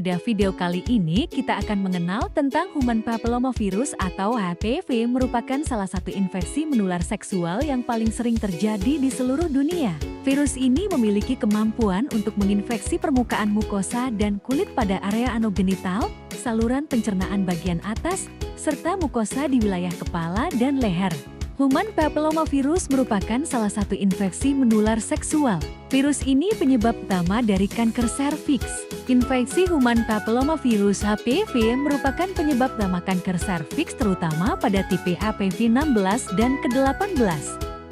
Pada video kali ini kita akan mengenal tentang Human Papillomavirus atau HPV, merupakan salah satu infeksi menular seksual yang paling sering terjadi di seluruh dunia. Virus ini memiliki kemampuan untuk menginfeksi permukaan mukosa dan kulit pada area anogenital, saluran pencernaan bagian atas, serta mukosa di wilayah kepala dan leher. Human Papillomavirus merupakan salah satu infeksi menular seksual. Virus ini penyebab utama dari kanker serviks. Infeksi Human Papillomavirus HPV merupakan penyebab utama kanker serviks terutama pada tipe HPV 16 dan ke-18.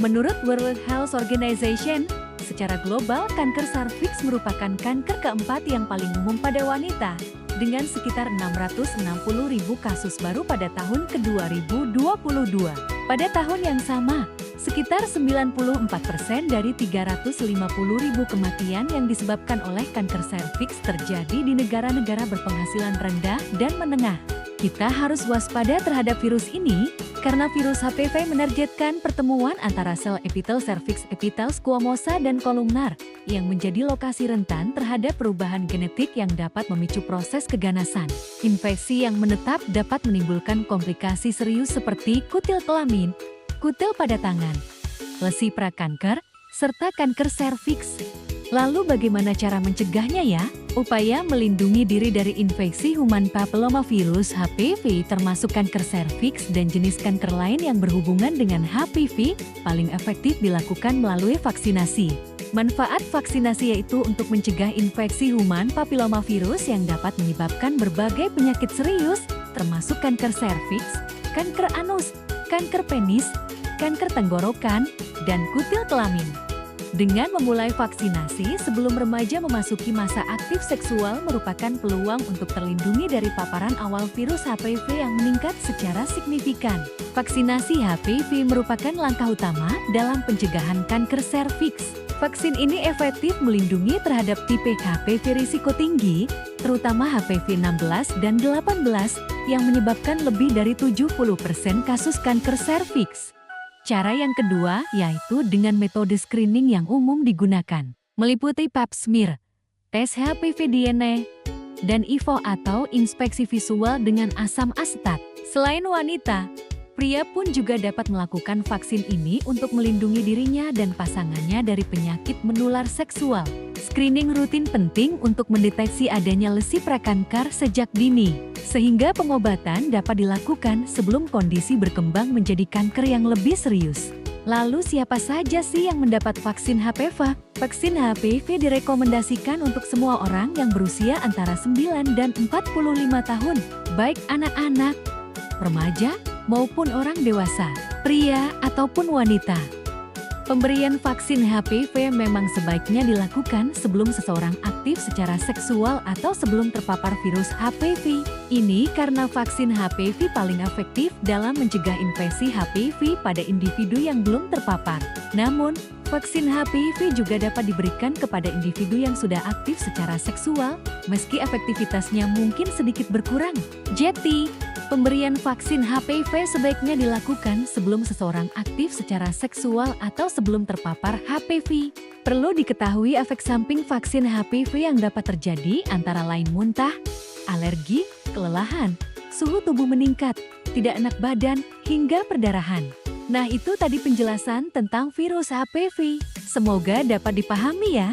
Menurut World Health Organization, secara global kanker serviks merupakan kanker keempat yang paling umum pada wanita, dengan sekitar 660.000 kasus baru pada tahun ke-2022. Pada tahun yang sama, sekitar 94% dari 350.000 kematian yang disebabkan oleh kanker serviks terjadi di negara-negara berpenghasilan rendah dan menengah. Kita harus waspada terhadap virus ini, karena virus HPV menargetkan pertemuan antara sel epitel serviks, epitel squamosa dan kolumnar, yang menjadi lokasi rentan terhadap perubahan genetik yang dapat memicu proses keganasan. Infeksi yang menetap dapat menimbulkan komplikasi serius seperti kutil kelamin, kutil pada tangan, lesi prakanker, serta kanker serviks. Lalu bagaimana cara mencegahnya ya? Upaya melindungi diri dari infeksi Human Papillomavirus HPV termasuk kanker serviks dan jenis kanker lain yang berhubungan dengan HPV paling efektif dilakukan melalui vaksinasi. Manfaat vaksinasi yaitu untuk mencegah infeksi Human Papillomavirus yang dapat menyebabkan berbagai penyakit serius, termasuk kanker serviks, kanker anus, kanker penis, kanker tenggorokan, dan kutil kelamin. Dengan memulai vaksinasi sebelum remaja memasuki masa aktif seksual merupakan peluang untuk terlindungi dari paparan awal virus HPV yang meningkat secara signifikan. Vaksinasi HPV merupakan langkah utama dalam pencegahan kanker serviks. Vaksin ini efektif melindungi terhadap tipe HPV risiko tinggi, terutama HPV 16 dan 18, yang menyebabkan lebih dari 70% kasus kanker serviks. Cara yang kedua yaitu dengan metode screening yang umum digunakan, meliputi pap smear, tes HPV DNA, dan IVO atau inspeksi visual dengan asam asetat. Selain wanita, pria pun juga dapat melakukan vaksin ini untuk melindungi dirinya dan pasangannya dari penyakit menular seksual. Screening rutin penting untuk mendeteksi adanya lesi prakanker sejak dini, sehingga pengobatan dapat dilakukan sebelum kondisi berkembang menjadi kanker yang lebih serius. Lalu siapa saja sih yang mendapat vaksin HPV? Vaksin HPV direkomendasikan untuk semua orang yang berusia antara 9 dan 45 tahun, baik anak-anak, remaja, maupun orang dewasa, pria ataupun wanita. Pemberian vaksin HPV memang sebaiknya dilakukan sebelum seseorang aktif secara seksual atau sebelum terpapar virus HPV. Ini karena vaksin HPV paling efektif dalam mencegah infeksi HPV pada individu yang belum terpapar. Namun, vaksin HPV juga dapat diberikan kepada individu yang sudah aktif secara seksual, meski efektivitasnya mungkin sedikit berkurang. Jadi, pemberian vaksin HPV sebaiknya dilakukan sebelum seseorang aktif secara seksual atau sebelum terpapar HPV. Perlu diketahui efek samping vaksin HPV yang dapat terjadi antara lain muntah, alergi, kelelahan, suhu tubuh meningkat, tidak enak badan, hingga perdarahan. Nah, itu tadi penjelasan tentang virus HPV. Semoga dapat dipahami ya.